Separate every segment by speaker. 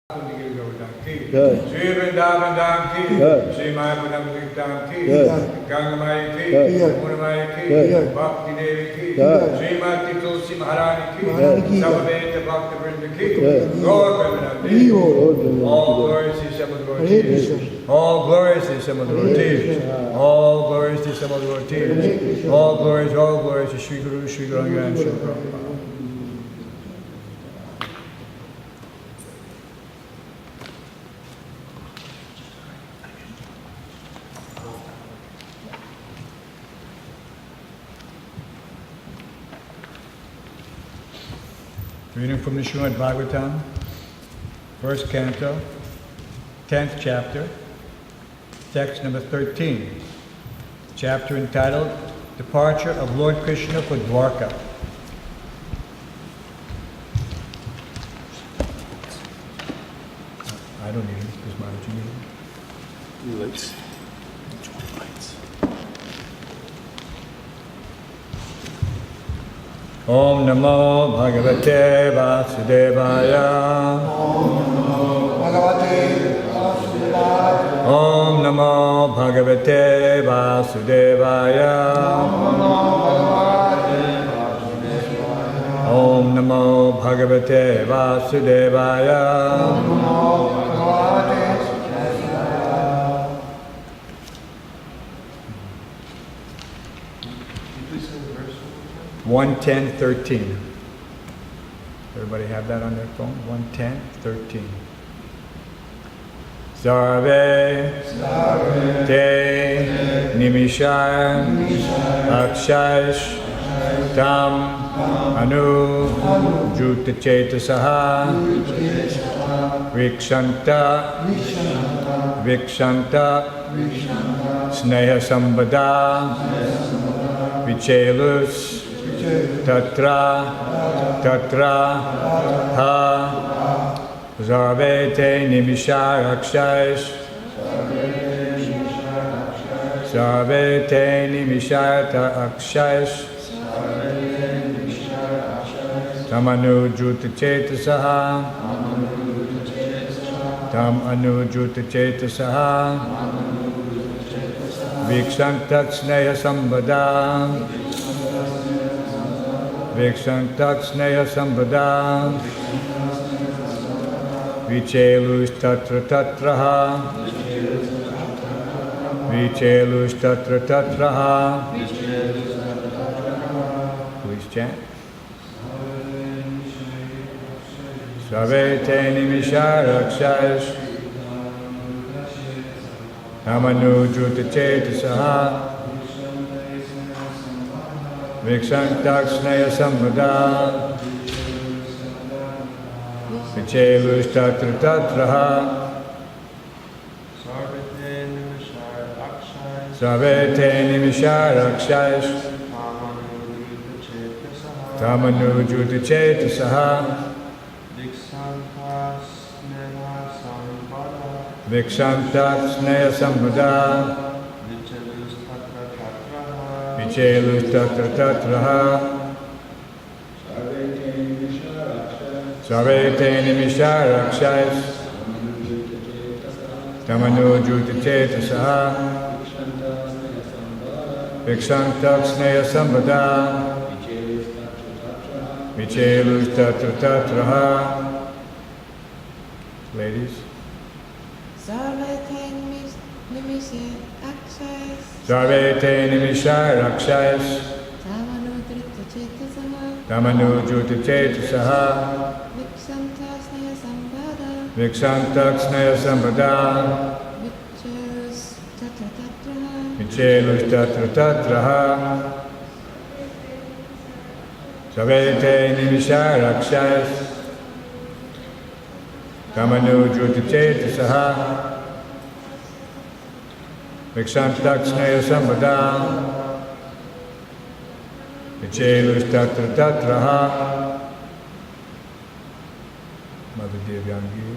Speaker 1: Sri Vrindavan ki, Sri Mayapuram ki, Gangamai ki, Munamai ki, Bhakti Devi ki, Srimati Tulsi Maharani ki, Samaveta Bhakta Vrinda ki, Gaur Premanandi. All glories to some of the devotees. All glories to some of the devotees. All glories to some of the devotees. All glories to Sri Guru, Sri Gauranga and Sri Prabhupada. Reading from the Srimad Bhagavatam, first canto, 10th chapter, text number 13, chapter entitled, Departure of Lord Krishna for Dwarka. I don't need it, because why would you need it?
Speaker 2: Lights.
Speaker 1: Om Namo Bhagavate Vasudevaya. Om Namo Bhagavate Vasudevaya. Om Namo Bhagavate Vasudevaya. 110:13. Everybody have that on their phone? 110:13. Sarve te nimishar akshaish tam anu juta chetasaha vikshanta sneha sambada vichelus Tatra ha Zavete nimishar akshaish Zavete nimishar akshaish Tamanu juta chetasaha Tam anu juta chetasaha Vikshantat sneha sambada Vikshantat sneha sambada Vichelus tatra tatraha Vichelus tatra tatraha. Please chant. Savete nimishar akshaish Tamanu juta chetasaha Vikshantak sneha sambada Vichelus tatra tatraha Savete nimishar akshaish Tamanu juta chetasaha Vikshantak sneha sambada Vichelus tatra tatraha Savete nimishar akshaish Tamanu juta chetasaha Vikshantak sneha sambada Vichelus tatra tatraha. Ladies. Savete nimishar akshaish Tamanu juta chetasaha Vikshantak sneha sambada Vichelus tatra tatraha Savete nimishar akshaish Tamanu juta chetasaha Vikshantak sneha sambada Vichelus tatra tatraha. Mother Devyangi.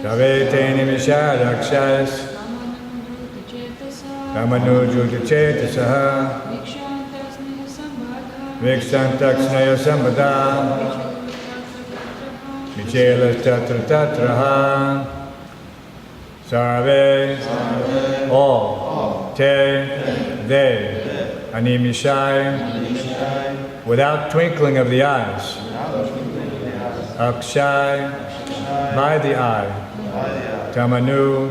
Speaker 1: Savete nimishar akshaish Tamanu juta chetasaha Vikshantak sneha sambada Vijela Tatra Tatraha Sarve, all, te, they, animishai, without twinkling of the eyes, akshai, by the eye, tamanu,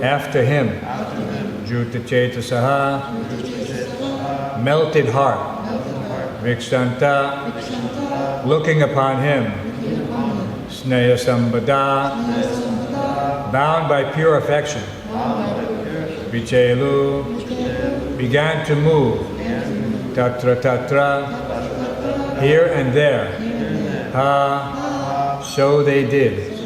Speaker 1: after him, juta chetasaha, melted heart, vikshanta, looking upon him, sneha sambada, bound by pure affection, vichelu, began to move, tatra tatra, here and there, ha, so they did.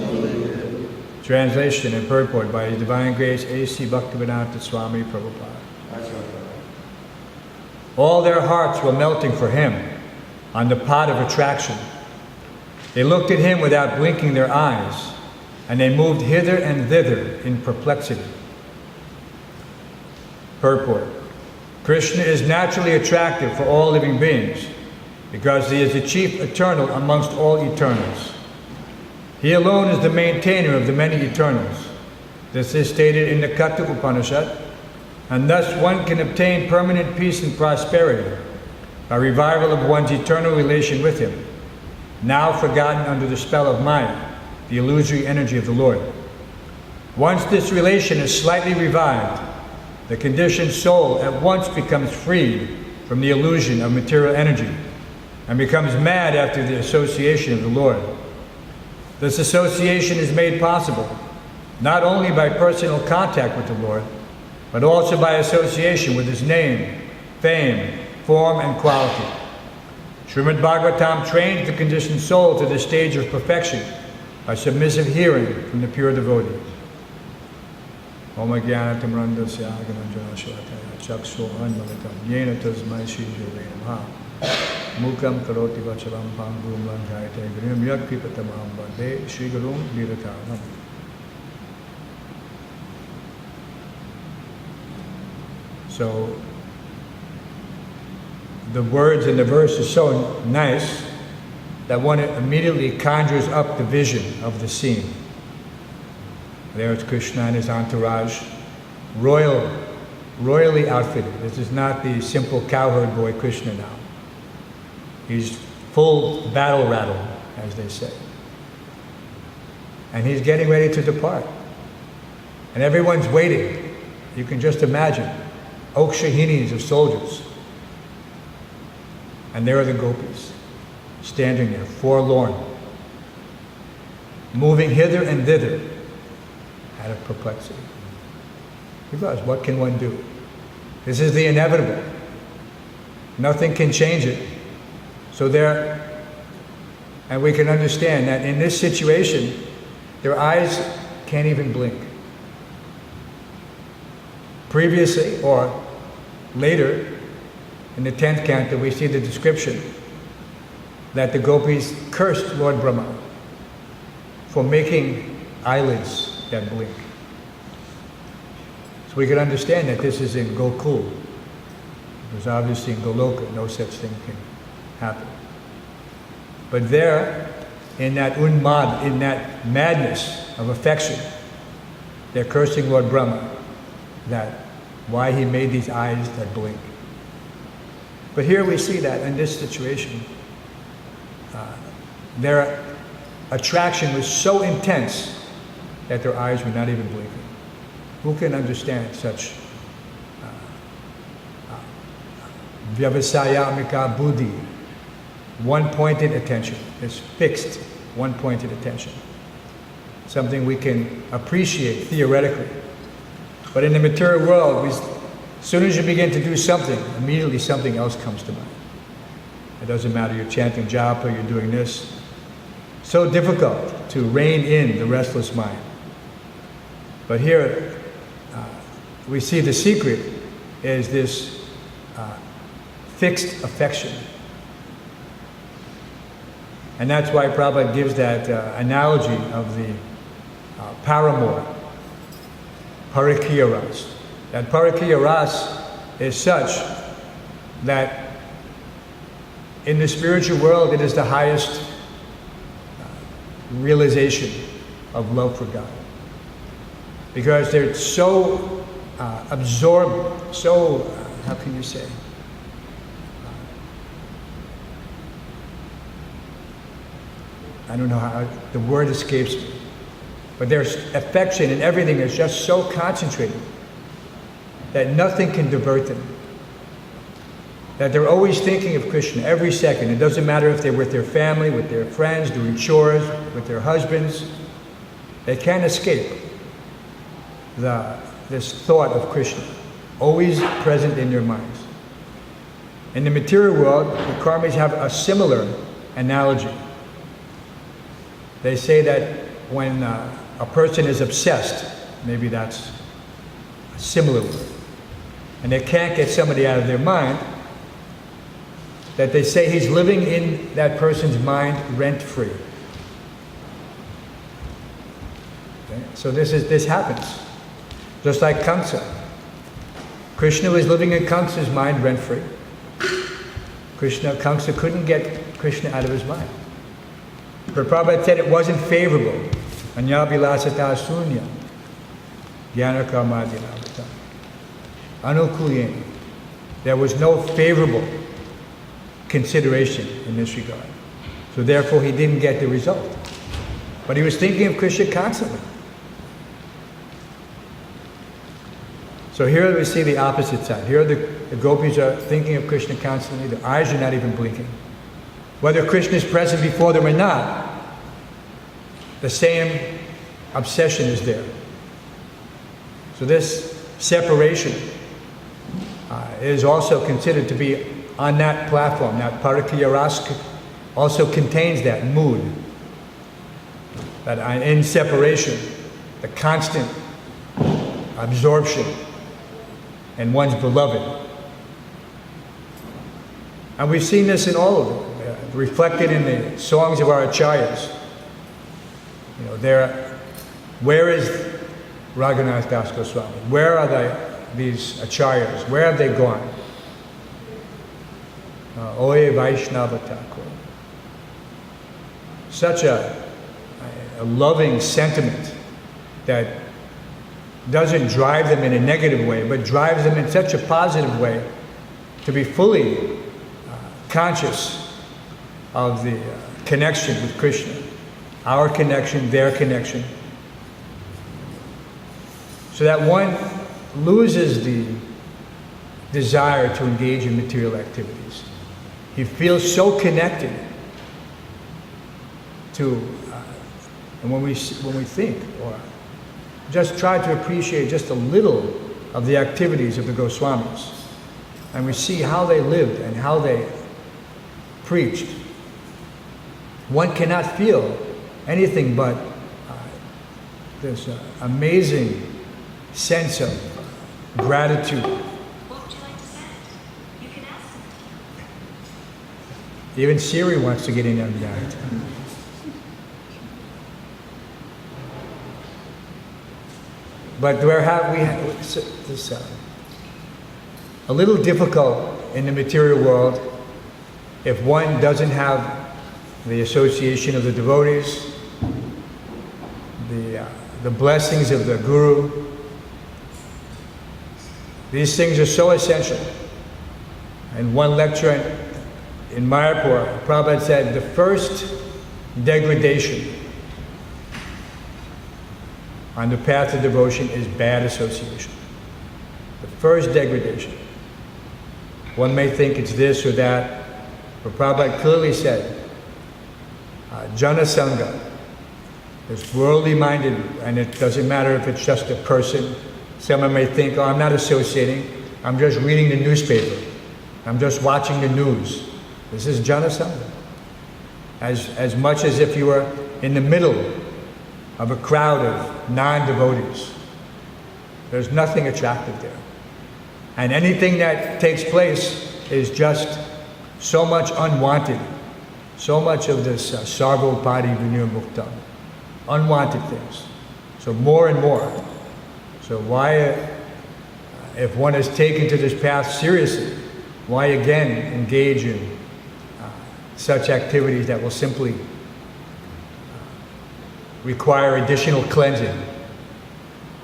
Speaker 1: Translation and purport by His Divine Grace A.C. Bhaktivedanta Swami Prabhupada. All their hearts were melting for him on the pot of attraction. They looked at him without blinking their eyes, and they moved hither and thither in perplexity. Purport. Krishna is naturally attractive for all living beings because he is the chief eternal amongst all eternals. He alone is the maintainer of the many eternals. This is stated in the Katha Upanishad, and thus one can obtain permanent peace and prosperity by revival of one's eternal relation with him, now forgotten under the spell of Maya, the illusory energy of the Lord. Once this relation is slightly revived, the conditioned soul at once becomes freed from the illusion of material energy and becomes mad after the association of the Lord. This association is made possible not only by personal contact with the Lord, but also by association with his name, fame, form, and quality. Srimad Bhagavatam trains the conditioned soul to the stage of perfection by submissive hearing from the pure devotees. Om Jnanatam Randasya Gananjana Shvataya Chakso Anmalitam Yena Tasmai Shri Namaha Mukam Karoti Vachalam Pangum Lanjayate Grim Yakpipatamam Bade Shri Gurum Viratanam. So the words in the verse are so nice that one immediately conjures up the vision of the scene. There is Krishna and his entourage, royally outfitted. This is not the simple cowherd boy Krishna now. He's full battle rattle, as they say. And he's getting ready to depart. And everyone's waiting. You can just imagine, Okshahinis of soldiers. And there are the gopis, standing there, forlorn, moving hither and thither, out of perplexity. Because what can one do? This is the inevitable. Nothing can change it. So and we can understand that in this situation, their eyes can't even blink. Previously, or later, in the 10th canto, we see the description that the gopis cursed Lord Brahma for making eyelids that blink. So we can understand that this is in Gokul, because obviously in Goloka no such thing can happen. But there, in that unmad, in that madness of affection, they're cursing Lord Brahma that why he made these eyes that blink. But here we see that in this situation, their attraction was so intense that their eyes were not even blinking. Who can understand such vyavasayamika buddhi, one-pointed attention, this fixed one-pointed attention? Something we can appreciate theoretically. But in the material world, as soon as you begin to do something, immediately something else comes to mind. It doesn't matter, you're chanting japa, you're doing this. So difficult to rein in the restless mind. But here, we see the secret is this fixed affection. And that's why Prabhupada gives that analogy of the paramour, Parakya Ras. That Parakya Ras is such that in the spiritual world it is the highest
Speaker 2: realization of love for God. Because they're so absorbed, so, how can you say? I don't know how, the word escapes me. But their affection and everything is just so concentrated that nothing can divert them. That they're always thinking of Krishna every second. It doesn't matter if they're with their family, with their friends, doing chores, with their husbands. They can't escape this thought of Krishna, always present in their minds. In the material world, the karmis have a similar analogy. They say that when a person is obsessed, maybe that's a similar word, and they can't get somebody out of their mind, that they say he's living in that person's mind rent-free. Okay? So this happens. Just like Kamsa. Krishna was living in Kamsa's mind rent-free. Kamsa couldn't get Krishna out of his mind. But Prabhupada said it wasn't favorable. Anyabilasata sunya. Jnana karmadinavata. Anukulyen. There was no favorable consideration in this regard. So therefore he didn't get the result. But he was thinking of Krishna constantly. So here we see the opposite side. Here the gopis are thinking of Krishna constantly. Their eyes are not even blinking. Whether Krishna is present before them or not, the same obsession is there. So this separation is also considered to be on that platform. That Parakya Raska also contains that mood. That in separation, the constant absorption in one's beloved. And we've seen this in all of them, reflected in the songs of our acharyas. You know, where is Raghunath Das Goswami? Where are these acharyas? Where have they gone? Oye Vaishnava Thakur. Such a loving sentiment that doesn't drive them in a negative way, but drives them in such a positive way to be fully conscious of the connection with Krishna, our connection, their connection, so that one loses the desire to engage in material activities. He feels so connected to, and when we think, or just try to appreciate just a little of the activities of the Goswamis, and we see how they lived and how they preached, one cannot feel anything but this amazing sense of gratitude.
Speaker 3: What would you like to send? You can ask them.
Speaker 2: Even Siri wants to get in on that. But we have this a little difficult in the material world if one doesn't have the association of the devotees, the blessings of the Guru. These things are so essential. In one lecture in Mayapur, Prabhupada said the first degradation on the path of devotion is bad association. The first degradation. One may think it's this or that, but Prabhupada clearly said, Jana Sangha is worldly minded, and it doesn't matter if it's just a person. Someone may think, oh, I'm not associating, I'm just reading the newspaper, I'm just watching the news. This is Jana Sangha. As much as if you were in the middle of a crowd of non-devotees. There's nothing attractive there. And anything that takes place is just so much unwanted, so much of this sarvopadi vinirmukta, unwanted things. So more and more. So why, if one is taken to this path seriously, why again engage in such activities that will simply require additional cleansing.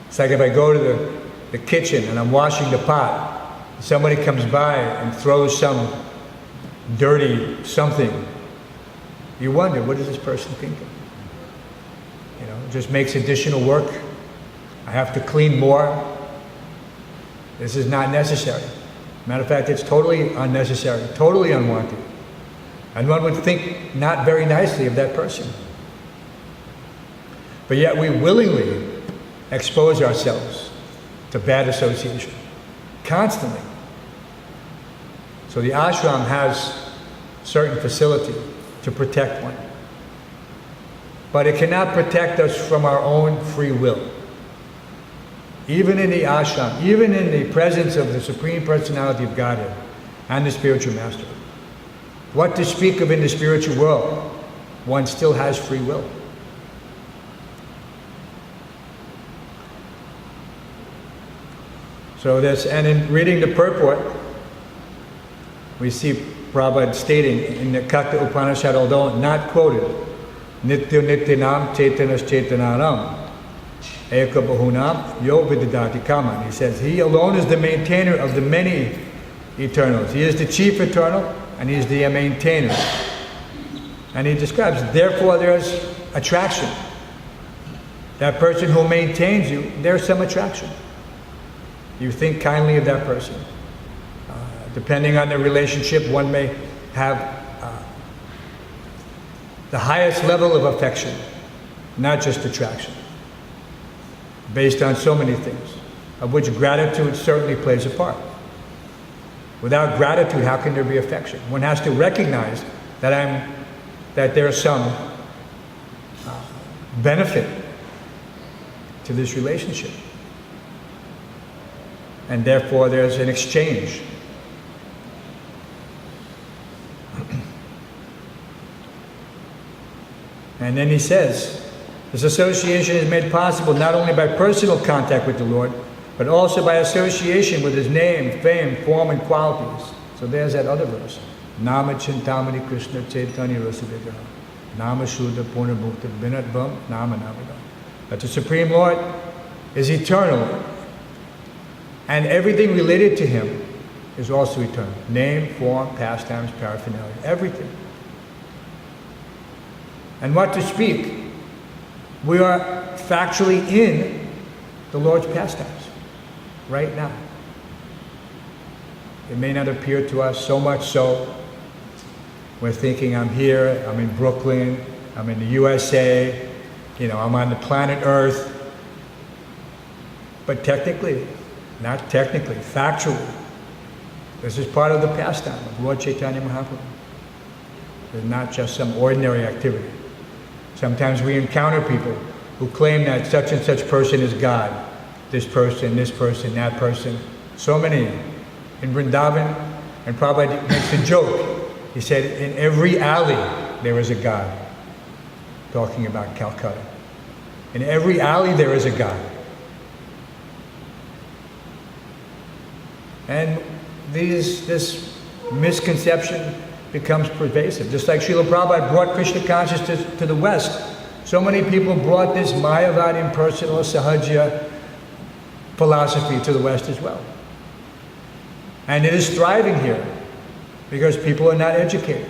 Speaker 2: It's like if I go to the kitchen and I'm washing the pot, somebody comes by and throws some dirty something, you wonder, what is this person thinking? You know, it just makes additional work. I have to clean more. This is not necessary. Matter of fact, it's totally unnecessary, totally unwanted. And one would think not very nicely of that person. But yet we willingly expose ourselves to bad association, constantly. So the ashram has certain facility to protect one. But it cannot protect us from our own free will. Even in the ashram, even in the presence of the Supreme Personality of Godhead and the Spiritual Master, what to speak of in the spiritual world, one still has free will. So that's, and in reading the purport, we see Prabhupada stating in the Katha Upanishad, although not quoted, Nitya Nityanam Chaitanas Chaitananam Eka Bahunam Yo Vidadati Kaman. He says, he alone is the maintainer of the many eternals. He is the chief eternal and he is the maintainer. And he describes, therefore there's attraction. That person who maintains you, there's some attraction. You think kindly of that person. Depending on the relationship, one may have the highest level of affection, not just attraction, based on so many things, of which gratitude certainly plays a part. Without gratitude, how can there be affection? One has to recognize that there's some benefit to this relationship. And therefore there's an exchange. And then he says, this association is made possible not only by personal contact with the Lord, but also by association with His name, fame, form, and qualities. So there's that other verse. Nama Chintamani Krishna Chaitanya Rasavigraha. Nama Shuddha Purna Mukta Vinatvam Nama Navadam. That the Supreme Lord is eternal, and everything related to Him is also eternal. Name, form, pastimes, paraphernalia, everything. And what to speak? We are factually in the Lord's pastimes right now. It may not appear to us so much so. We're thinking, I'm here, I'm in Brooklyn, I'm in the USA, I'm on the planet Earth. But technically, not technically, factually, this is part of the pastime of Lord Chaitanya Mahaprabhu. It's not just some ordinary activity. Sometimes we encounter people who claim that such and such person is God. This person, that person. So many. In Vrindavan, and Prabhupada makes a joke. He said, in every alley there is a God. Talking about Calcutta. In every alley there is a God. And this misconception becomes pervasive. Just like Srila Prabhupada brought Krishna consciousness to the West, so many people brought this Mayavad impersonal Sahaja philosophy to the West as well. And it is thriving here because people are not educated,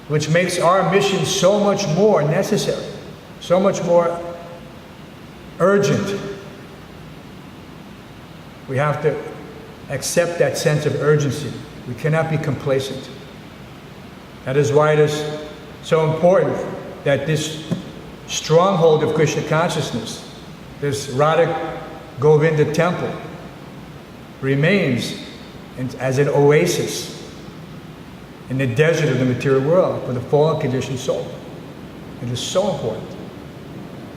Speaker 2: which makes our mission so much more necessary, so much more urgent. We have to accept that sense of urgency. We cannot be complacent. That is why it is so important that this stronghold of Krishna consciousness, this Radha Govinda temple, remains as an oasis in the desert of the material world for the fallen conditioned soul. It is so important.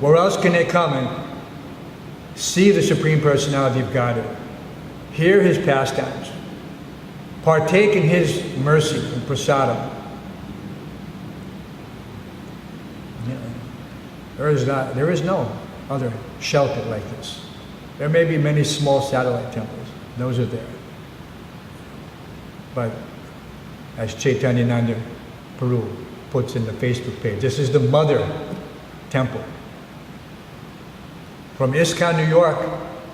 Speaker 2: Where else can they come and see the Supreme Personality of Godhead, hear His pastimes, partake in His mercy and prasadam? There is no other shelter like this. There may be many small satellite temples. Those are there. But as Chaitanya Nanda Prabhu puts in the Facebook page, this is the mother temple From ISKCON, New York,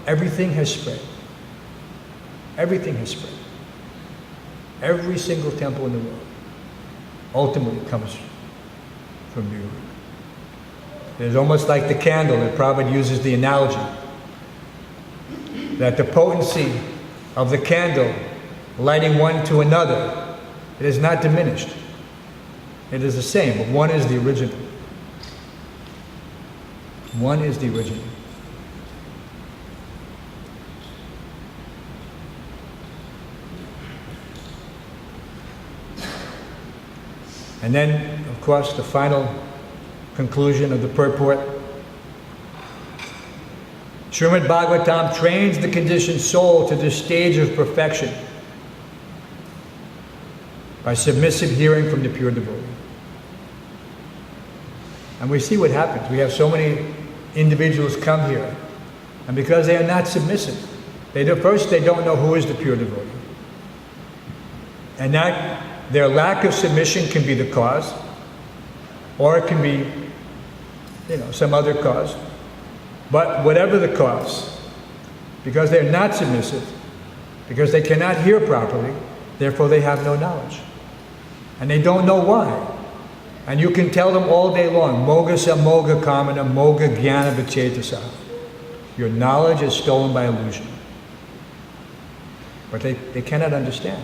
Speaker 2: everything has spread. Everything has spread. Every single temple in the world ultimately comes from New York. It's almost like the candle that Prabhupada uses the analogy that the potency of the candle lighting one to another, it is not diminished. It is the same, but one is the original. One is the original. And then, of course, the final conclusion of the purport. Srimad Bhagavatam trains the conditioned soul to the stage of perfection by submissive hearing from the pure devotee. And we see what happens. We have so many individuals come here, and because they are not submissive, first they don't know who is the pure devotee. And that their lack of submission can be the cause, or it can be, some other cause. But whatever the cause, because they're not submissive, because they cannot hear properly, therefore they have no knowledge. And they don't know why. And you can tell them all day long, Moga sa moga kamana, moga jnana vichetasa. Your knowledge is stolen by illusion. But they cannot understand.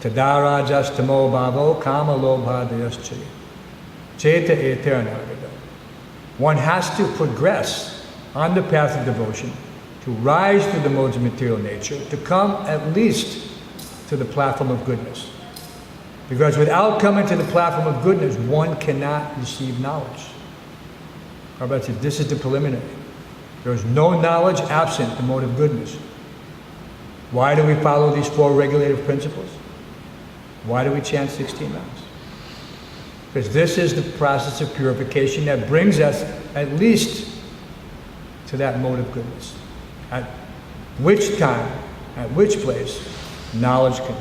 Speaker 2: Tadara justamo bhavo kama lobha dayascha. Cheta eternagada. One has to progress on the path of devotion, to rise through the modes of material nature, to come at least to the platform of goodness. Because without coming to the platform of goodness, one cannot receive knowledge. Prabhupada said, this is the preliminary. There is no knowledge absent the mode of goodness. Why do we follow these 4 regulative principles? Why do we chant 16 rounds? Because this is the process of purification that brings us at least to that mode of goodness. At which time, at which place, knowledge can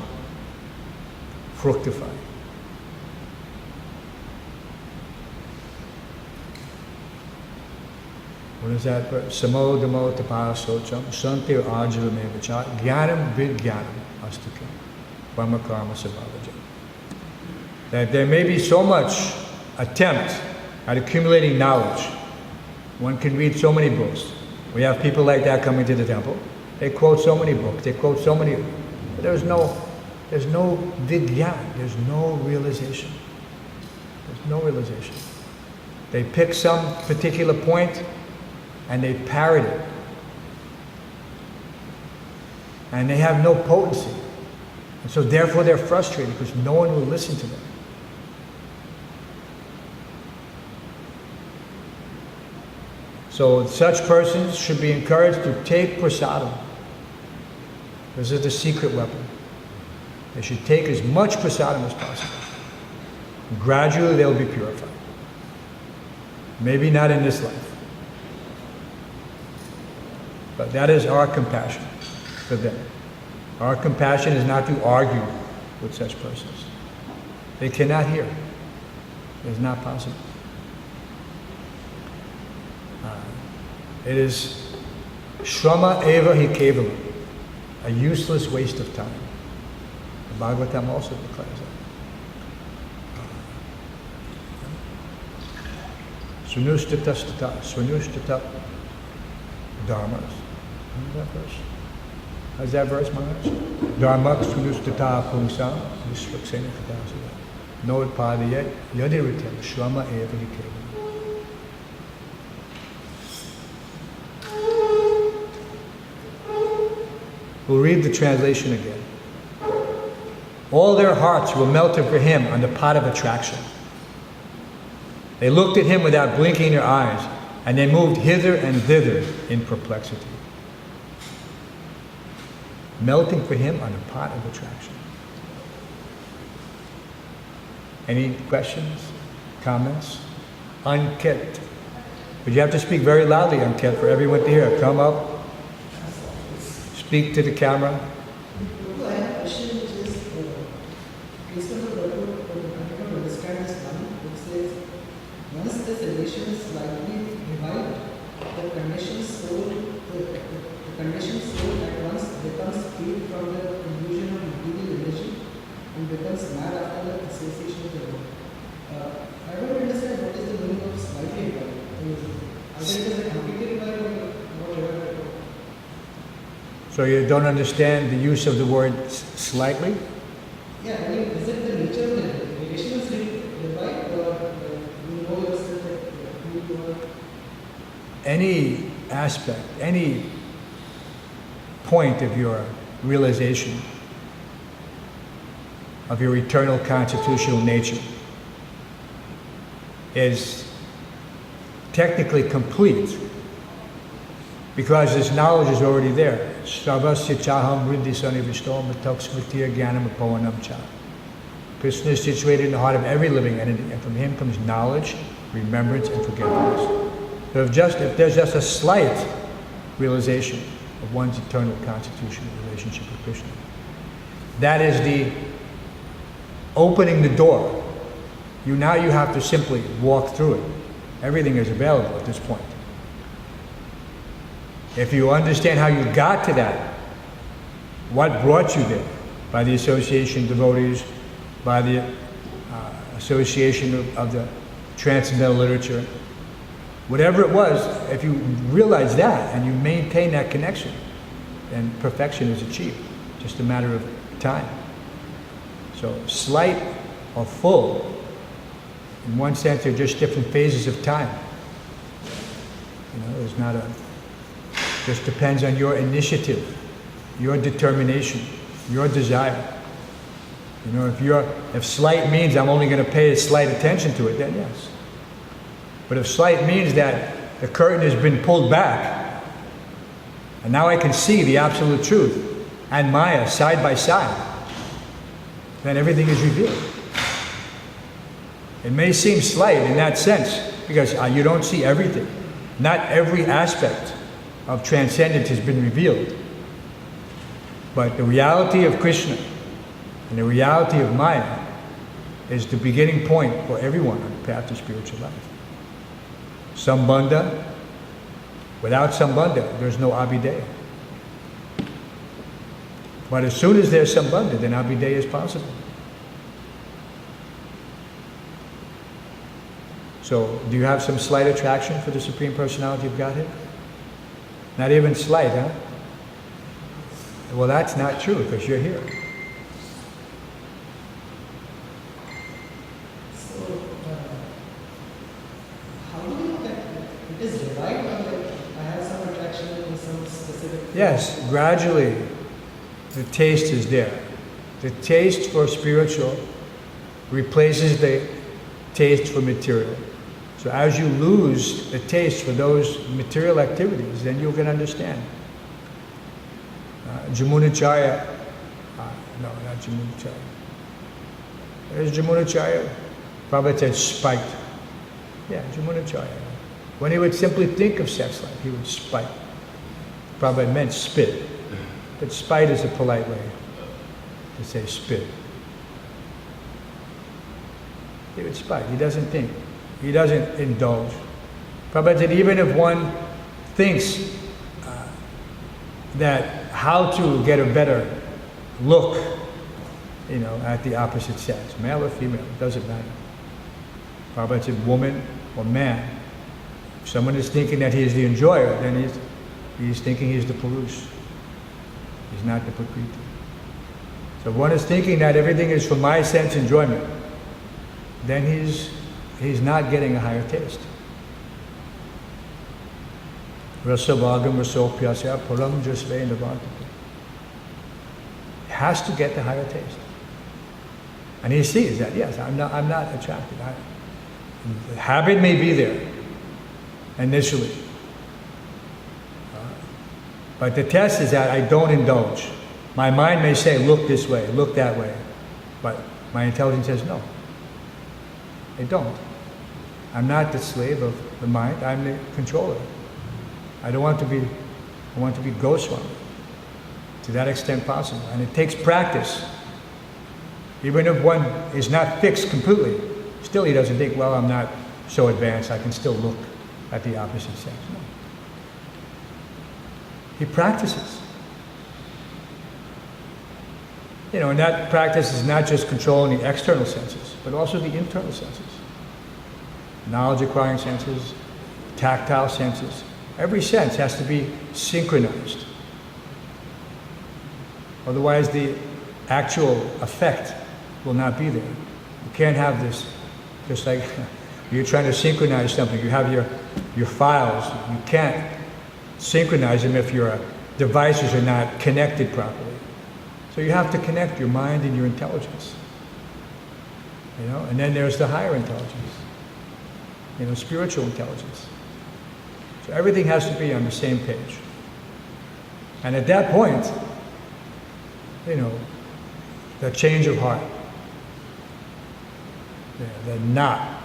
Speaker 2: fructify. What is that? Samo damo tapara socham santir ajalam evacha jnanam vidyanam astukam brahma karma sabhavajam. That there may be so much attempt at accumulating knowledge. One can read so many books. We have people like that coming to the temple. They quote so many books. They quote so many. But there's no vidyan. There's no realization. There's no realization. They pick some particular point and they parrot it. And they have no potency. And so therefore they're frustrated because no one will listen to them. So such persons should be encouraged to take prasadam. This is the secret weapon. They should take as much prasadam as possible. And gradually they'll be purified. Maybe not in this life. But that is our compassion for them. Our compassion is not to argue with such persons. They cannot hear. It is not possible. It is shrama eva hi kevalam, a useless waste of time. The Bhagavatam also declares that. Swanushtata dharmas. How's that verse, Maharaj? Dharmak swanushtata pungsam vishvaksena katasya. No padiyat yadiritam shrama eva hi kevalam. We'll read the translation again. All their hearts were melted for him on the pot of attraction. They looked at him without blinking their eyes, and they moved hither and thither in perplexity. Melting for him on a pot of attraction. Any questions? Comments? Anket. But you have to speak very loudly, Anket, for everyone to hear. Come up. Speak to the camera.
Speaker 4: I have a question which is, based on the Prabhu, I don't understand this one, which says, once this relation is slightly revived, the conditions
Speaker 2: So you don't understand the use of the word slightly?
Speaker 4: Yeah, I mean, is it the nature of the relation is revived, or you know yourself that who you are?
Speaker 2: Any aspect, any point of your realization of your eternal constitutional nature is technically complete because this knowledge is already there. Sarvasya chaham vriddhi sanivishtom matoksmritir jnanam apavanam cha. Krishna is situated in the heart of every living entity, and from him comes knowledge, remembrance, and forgetfulness. So if there's just a slight realization of one's eternal constitutional relationship with Krishna, that is the opening the door. Now you have to simply walk through it. Everything is available at this point. If you understand how you got to that, what brought you there, by the association of devotees, by the association of the transcendental literature, whatever it was, if you realize that and you maintain that connection, then perfection is achieved. Just a matter of time. So slight or full, in one sense, they're just different phases of time. There's not just depends on your initiative, your determination, your desire. If slight means I'm only going to pay a slight attention to it, then yes. But if slight means that the curtain has been pulled back, and now I can see the absolute truth and Maya side by side, then everything is revealed. It may seem slight in that sense, because you don't see everything. Not every aspect of transcendence has been revealed. But the reality of Krishna and the reality of Maya is the beginning point for everyone on the path to spiritual life. Sambandha, without Sambandha, there's no Abhideya. But as soon as there's Sambandha, then Abhideya is possible. So, do you have some slight attraction for the Supreme Personality of Godhead? Not even slight, huh? Well, that's not true, because you're here.
Speaker 4: So, how do you know that it is revived, or like I have some attraction in some specific...
Speaker 2: Yes, gradually the taste is there. The taste for spiritual replaces the taste for material. So as you lose the taste for those material activities, then you can understand. Jamunacharya, no, not Jamunacharya. There's Jamunacharya. Prabhupada said spite. Yeah, Jamunacharya. When he would simply think of sex life, he would spite. Prabhupada meant spit. But spite is a polite way to say spit. He would spite. He doesn't think. He doesn't indulge. Prabhupada said even if one thinks that how to get a better look, at the opposite sex, male or female, it doesn't matter. Prabhupada said woman or man. If someone is thinking that he is the enjoyer, then he's thinking he's the Purush. He's not the Prakriti. So if one is thinking that everything is for my sense enjoyment, then he's not getting a higher taste. Rasavagam rasopyasya param jasve navantati. He has to get the higher taste. And he sees that, yes, I'm not attracted. The habit may be there initially. But the test is that I don't indulge. My mind may say, look this way, look that way. But my intelligence says, no. I don't. I'm not the slave of the mind, I'm the controller. I want to be Goswami. To that extent possible. And it takes practice. Even if one is not fixed completely, still he doesn't think, well, I'm not so advanced, I can still look at the opposite sex. No. He practices. And that practice is not just controlling the external senses, but also the internal senses. Knowledge acquiring senses, tactile senses. Every sense has to be synchronized. Otherwise, the actual effect will not be there. You can't have this, just like you're trying to synchronize something. You have your files. You can't synchronize them if your devices are not connected properly. So you have to connect your mind and your intelligence. You know, and then there's the higher intelligence. You know, spiritual intelligence. So everything has to be on the same page. And at that point, you know, the change of heart, the knot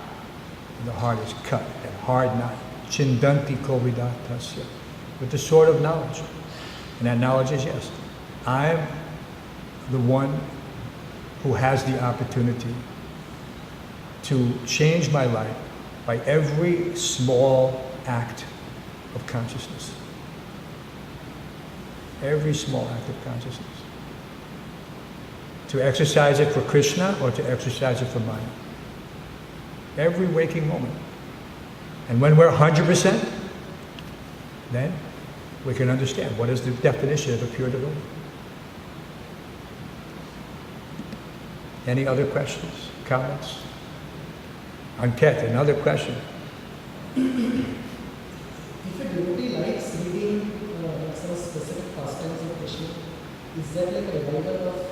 Speaker 2: in the heart is cut, that hard knot. Chindanti kovidatasya, with the sword of knowledge. And that knowledge is, yes, I'm the one who has the opportunity to change my life by every small act of consciousness. Every small act of consciousness. To exercise it for Krishna or to exercise it for Maya. Every waking moment. And when we're 100%, then we can understand what is the definition of a pure devotee. Any other questions, comments? Anket, another question.
Speaker 4: If a devotee likes reading some specific pastimes of Krishna, is that like a revival of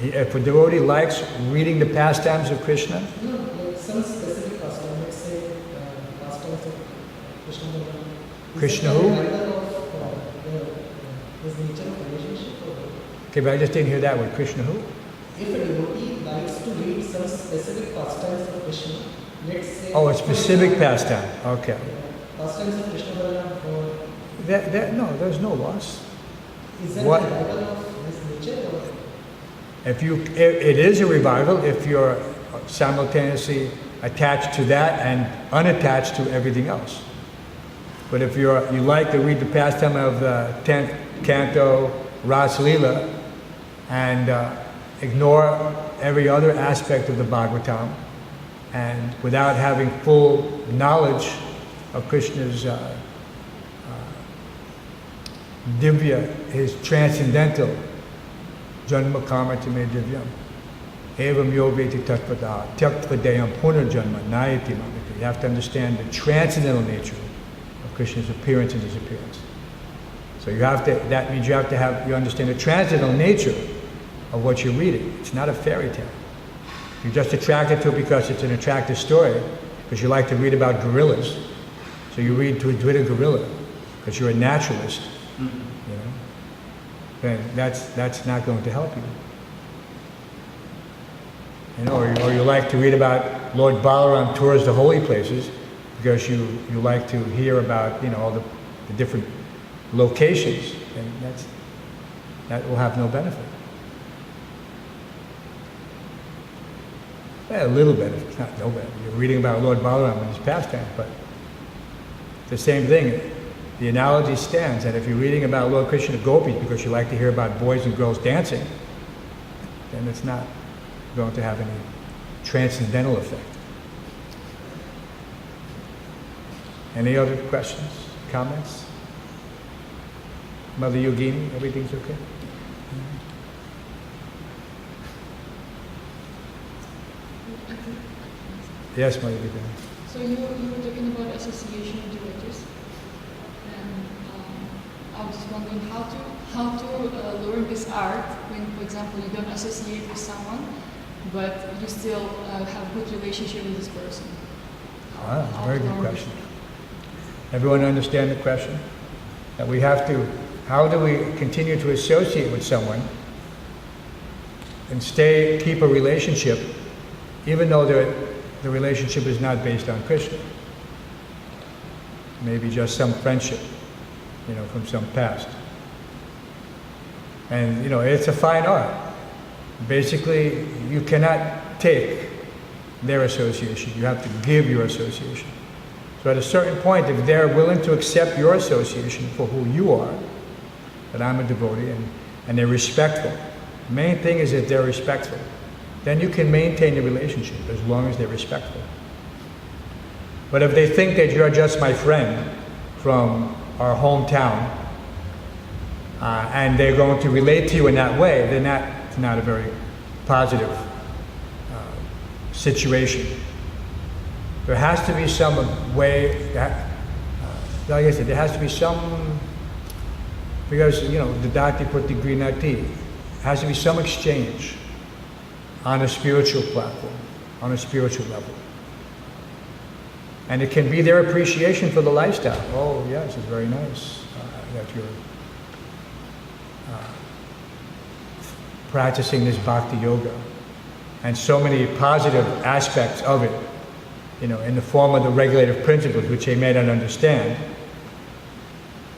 Speaker 2: If a devotee likes reading the pastimes of Krishna?
Speaker 4: No, like some specific pastime, let's say pastimes of Krishna.
Speaker 2: Krishna who?
Speaker 4: His nature of relationship.
Speaker 2: Okay, but I just didn't hear that word. Krishna who?
Speaker 4: If a devotee likes to read some specific pastimes of Krishna, let's say...
Speaker 2: Oh, a specific pastime. Okay.
Speaker 4: Pastimes of Krishna or...
Speaker 2: No, there's no loss.
Speaker 4: Is that
Speaker 2: What?
Speaker 4: a revival of his nature or...
Speaker 2: It is a revival if you're simultaneously attached to that and unattached to everything else. But if you like to read the pastime of the 10th canto, Ras Lila, and ignore every other aspect of the Bhagavatam, and without having full knowledge of Krishna's divya, his transcendental Janma karma me divyam. Evam yoveti tatvada tyaktvadayam punarjanma nayati mamiti. You have to understand the transcendental nature of Krishna's appearance and disappearance. So that means you understand the transcendental nature of what you're reading. It's not a fairy tale. You're just attracted to it because it's an attractive story, because you like to read about gorillas. So you read to a gorilla, because you're a naturalist. You know? Then that's not going to help you. You know, or you like to read about Lord Balaram tours the holy places because you like to hear about, you know, all the different locations, and that will have no benefit. Well, a little benefit, not no benefit. You're reading about Lord Balaram and his pastime, but the same thing. The analogy stands that if you're reading about Lord Krishna gopis because you like to hear about boys and girls dancing, then it's not going to have any transcendental effect. Any other questions, comments? Mother Yogini, everything's okay? Yes, Mother Yogini.
Speaker 5: So you were talking about association with devotees. I was just wondering how to learn this art when, for example, you don't associate with someone, but you still have good relationship with this person.
Speaker 2: Wow, that's a very good question. Everyone understand the question? That we have to, how do we continue to associate with someone and keep a relationship, even though the relationship is not based on Krishna? Maybe just some friendship, you know, from some past. And, you know, it's a fine art. Basically, you cannot take their association. You have to give your association. So at a certain point, if they're willing to accept your association for who you are, that I'm a devotee, and they're respectful. The main thing is that they're respectful. Then you can maintain the relationship as long as they're respectful. But if they think that you're just my friend from our hometown, and they're going to relate to you in that way, then that's not a very positive situation. There has to be some way, like I said, there has to be some, because, you know, the Dati put the green tea, has to be some exchange on a spiritual platform, on a spiritual level. And it can be their appreciation for the lifestyle. Oh, yes, it's very nice that you're practicing this bhakti yoga. And so many positive aspects of it, you know, in the form of the regulative principles, which they may not understand.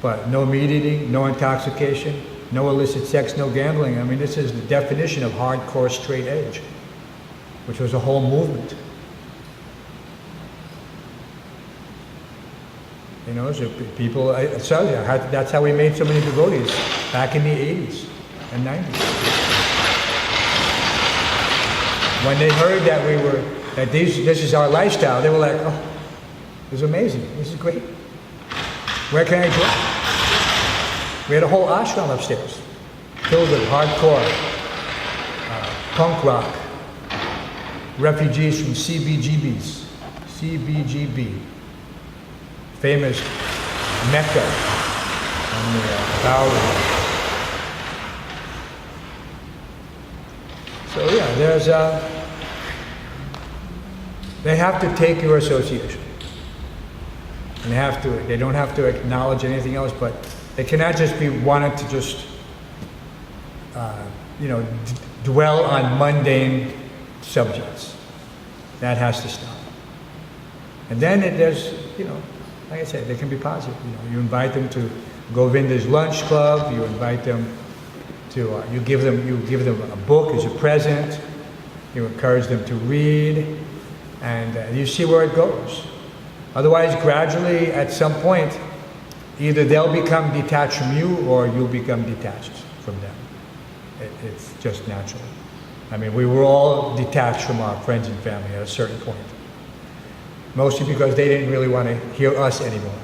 Speaker 2: But no meat eating, no intoxication, no illicit sex, no gambling. I mean, this is the definition of hardcore straight edge, which was a whole movement. You know, so people, I tell you, that's how we made so many devotees back in the 80s and 90s. When they heard that this is our lifestyle, they were like, oh, this is amazing, this is great. Where can I go? We had a whole ashram upstairs, filled with hardcore, punk rock, refugees from CBGB, famous Mecca on the Bowery. So yeah, there's they have to take your association. And they don't have to acknowledge anything else, but they cannot just be wanting to just, you know, dwell on mundane subjects. That has to stop. And then there's, you know, like I said, they can be positive. You know, you invite them to Govinda's lunch club. You invite them to, you give them a book as a present. You encourage them to read, and you see where it goes. Otherwise, gradually, at some point, either they'll become detached from you, or you'll become detached from them. It's just natural. I mean, we were all detached from our friends and family at a certain point. Mostly because they didn't really want to hear us anymore.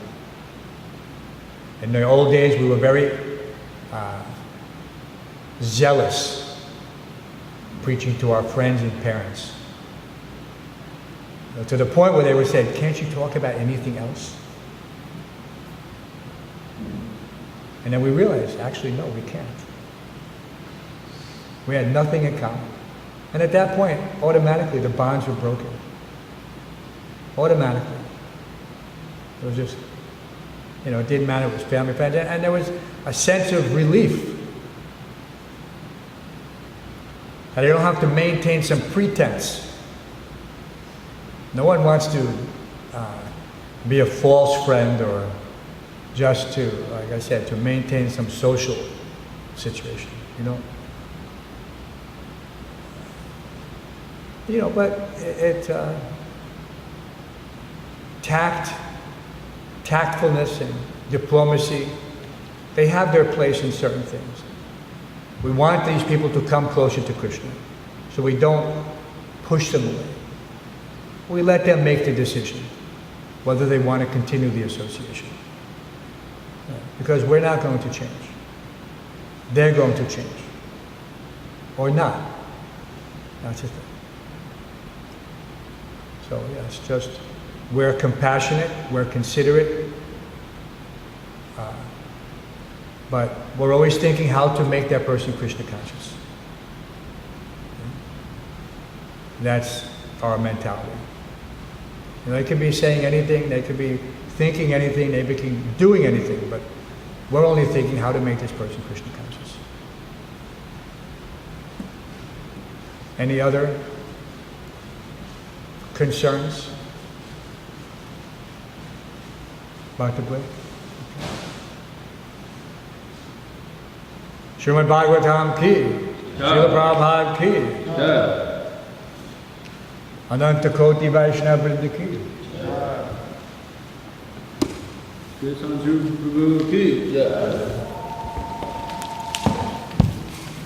Speaker 2: In the old days, we were very zealous, preaching to our friends and parents. To the point where they would say, can't you talk about anything else? And then we realized, actually, no, we can't. We had nothing in common. And at that point, automatically, the bonds were broken. Automatically. It was just, you know, it didn't matter, it was family, friends, and there was a sense of relief. That I don't have to maintain some pretense. No one wants to be a false friend, or just to, like I said, to maintain some social situation, you know. You know, but tactfulness and diplomacy, they have their place in certain things. We want these people to come closer to Krishna, so we don't push them away. We let them make the decision whether they want to continue the association. Because we're not going to change. They're going to change. Or not. That's the thing. So yeah, it's just, we're compassionate, we're considerate, but we're always thinking how to make that person Krishna conscious. That's our mentality. You know, they could be saying anything, they could be thinking anything, they could be doing anything, but we're only thinking how to make this person Krishna conscious. Any other concerns? About the break? Srimad Bhagavatam ki, Srila Prabhupada ki, Ananta Koti Vaishnava Vrinda ki.
Speaker 6: Hansarupa Prabhu ki.